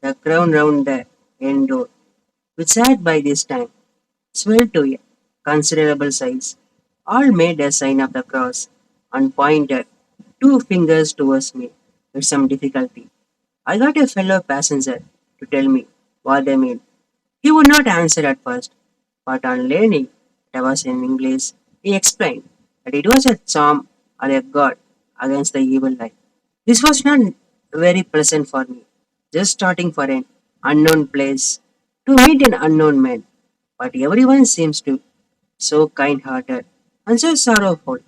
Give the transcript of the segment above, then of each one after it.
The crown round the end door, which had by this time swelled to a considerable size, all made a sign of the cross and pointed two fingers towards me with some difficulty. I got a fellow passenger to tell me what they mean. He would not answer at first, but on learning it was in English, he explained that it was a charm or a god against the evil eye. This was not very pleasant for me, just starting for an unknown place to meet an unknown man. But everyone seems to so kind-hearted and so sorrowful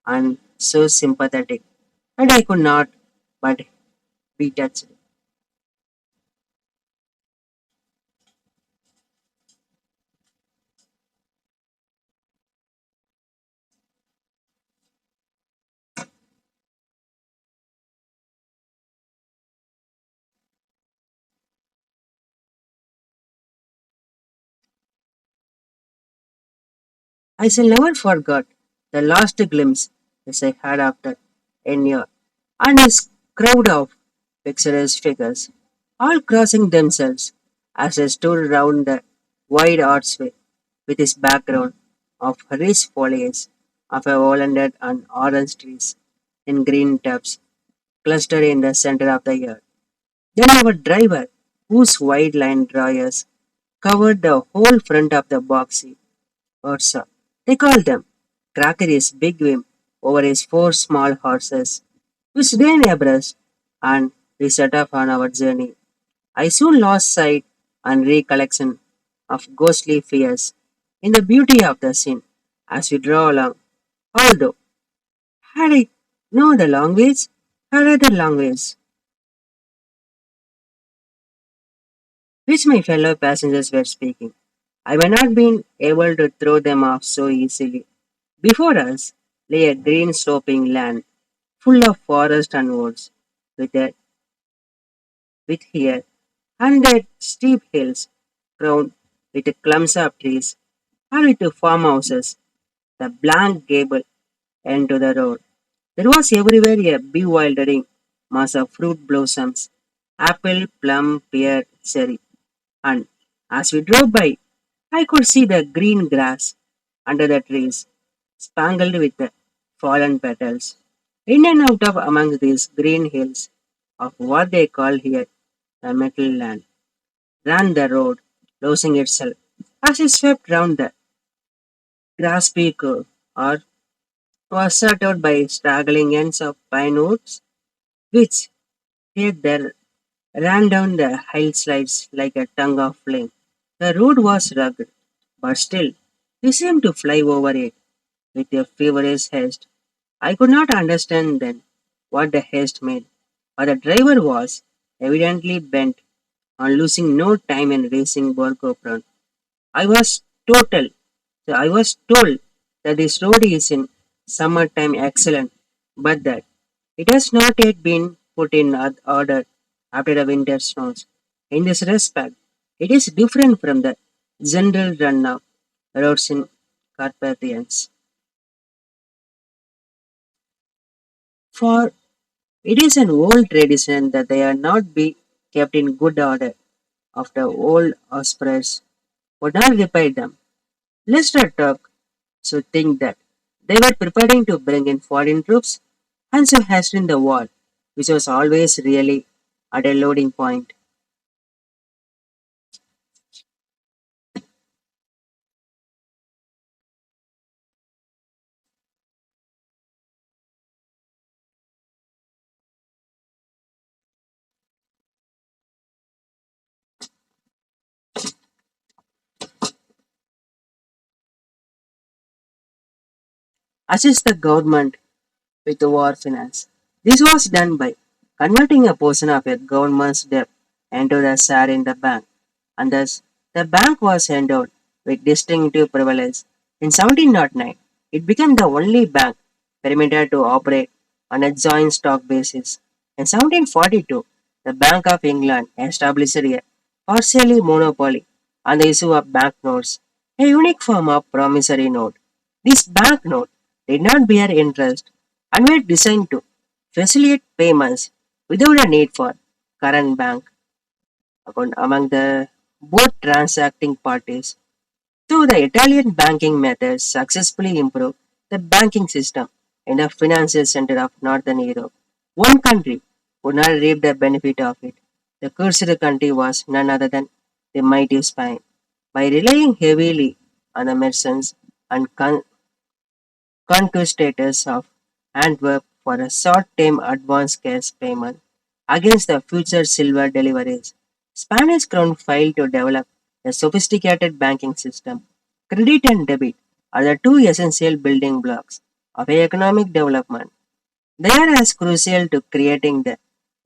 and so sympathetic that I could not but be touched. I shall never forget the last glimpse which I had after Enya and his crowd of picturesque figures, all crossing themselves as I stood round the wide archway with his background of rich foliage of a walnut and orange trees in green tubs clustered in the center of the yard. Then our driver, whose wide line drawers covered the whole front of the box seat, Ursa. They called them. Cracker is big whim over his four small horses, which ran abreast, and we set off on our journey. I soon lost sight and recollection of ghostly fears in the beauty of the scene as we drove along. Although, had I known the language, had other language, which my fellow passengers were speaking, I may not been able to throw them off so easily. Before us lay a green sloping land full of forest and woods, with a with here and there steep hills crowned with clumps of trees and with farmhouses, the blank gable end to the road. There was everywhere a bewildering mass of fruit blossoms, apple, plum, pear, cherry, and as we drove by, I could see the green grass under the trees, spangled with the fallen petals. In and out of among these green hills of what they call here the metal land, ran the road, losing itself as it swept round the grassy curve, or was shut out by straggling ends of pine woods, which here there ran down the hillsides like a tongue of flame. The road was rugged, but still we seemed to fly over it with a feverish haste. I could not understand then what the haste meant, but the driver was evidently bent on losing no time in racing Borgo front. I was total I was told that this road is in summertime excellent, but that it has not yet been put in order after the winter snows. In this respect, it is different from the general run of roads in Carpathians. For it is an old tradition that they are not be kept in good order after old ospreys would not repair them. Lester took to think that they were preparing to bring in foreign troops and so hasten the war, which was always really at a loading point. Assist the government with the war finance. This was done by converting a portion of a government's debt into the share in the bank, and thus the bank was endowed with distinctive privilege. In 1709, it became the only bank permitted to operate on a joint stock basis. In 1742, the Bank of England established a partially monopoly on the issue of banknotes, a unique form of promissory note. This banknote did not bear interest and were designed to facilitate payments without a need for current bank. among the both transacting parties. So the Italian banking methods successfully improved the banking system in the financial center of Northern Europe. One country could not reap the benefit of it. The cursed country was none other than the mighty Spain. By relying heavily on the merchants and conquistadors of Antwerp for a short-term advance cash payment against the future silver deliveries, Spanish crown failed to develop a sophisticated banking system. Credit and debit are the two essential building blocks of economic development. They are as crucial to creating the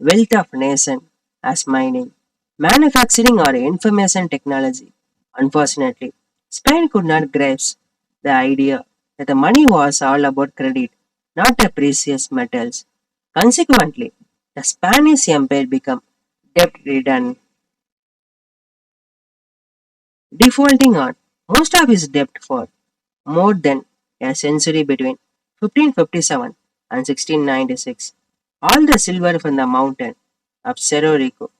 wealth of nation as mining, manufacturing or information technology. Unfortunately, Spain could not grasp the idea that the money was all about credit, not the precious metals. Consequently, the Spanish Empire became debt-ridden, defaulting on most of its debt for more than a century between 1557 and 1696. All the silver from the mountain of Cerro Rico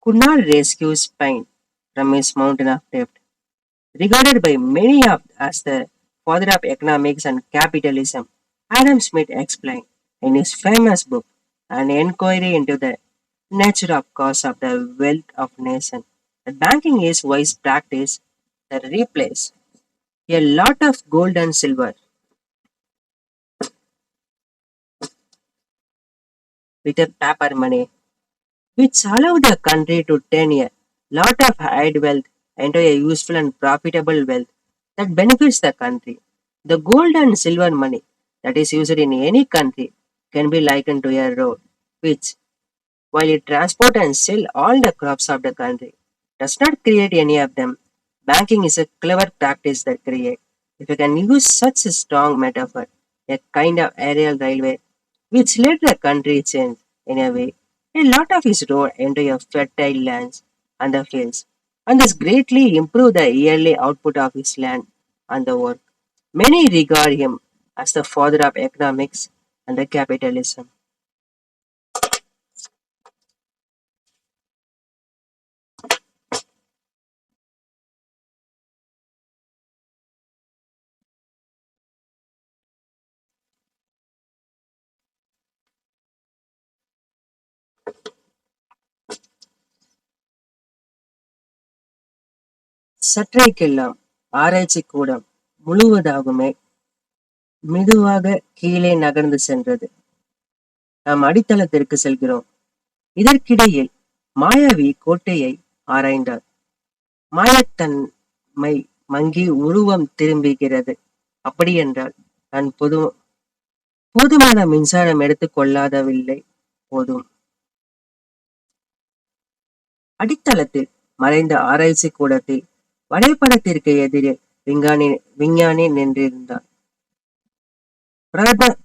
could not rescue Spain from its mountain of debt. Regarded by many of as the father of economics and capitalism, Adam Smith explained in his famous book, An Inquiry into the Nature of Cause of the Wealth of Nation, that banking is wise practice that replace a lot of gold and silver with a paper money, which allow the country to turn a lot of hard wealth into a useful and profitable wealth that benefits the country. The gold and silver money that is used in any country can be likened to a road, which, while it transport and sell all the crops of the country, does not create any of them. Banking is a clever practice that create. If you can use such a strong metaphor, a kind of aerial railway, which let the country change in a way, a lot of his road into a fertile lands and the fields, and thus greatly improve the yearly output of his land and the work. Many regard him as the father of economics and the capitalism. சற்றைக்கெல்லாம் ஆராய்ச்சி கூடம் முழுவதாகுமே மெதுவாக கீழே நகர்ந்து சென்றது. நாம் அடித்தளத்திற்கு செல்கிறோம். இதற்கிடையில் மாயாவி கோட்டையை ஆராய்ந்தார். மாயத்தன்மை மங்கி உருவம் திரும்புகிறது. அப்படியென்றால் நான் போதுமான மின்சாரம் எடுத்துக் கொள்ளாதவில்லை போதும். அடித்தளத்தில் மறைந்த ஆராய்ச்சி கூடத்தில் வரைபடத்திற்கு எதிரே விஞ்ஞானி விஞ்ஞானி நின்றிருந்தார். பிரத-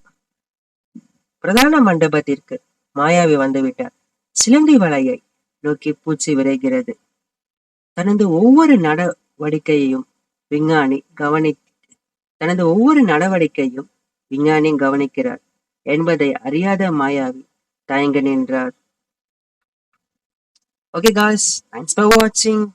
பிரதான மண்டபத்திற்கு மாயாவி வந்துவிட்டார். சிலந்தி வலையை நோக்கி பூச்சி விரைகிறது. தனது ஒவ்வொரு நடவடிக்கையையும் விஞ்ஞானி கவனி தனது ஒவ்வொரு நடவடிக்கையும் விஞ்ஞானி கவனிக்கிறார் என்பதை அறியாத மாயாவி தயங்கி நின்றார். Okay, guys, thanks for watching.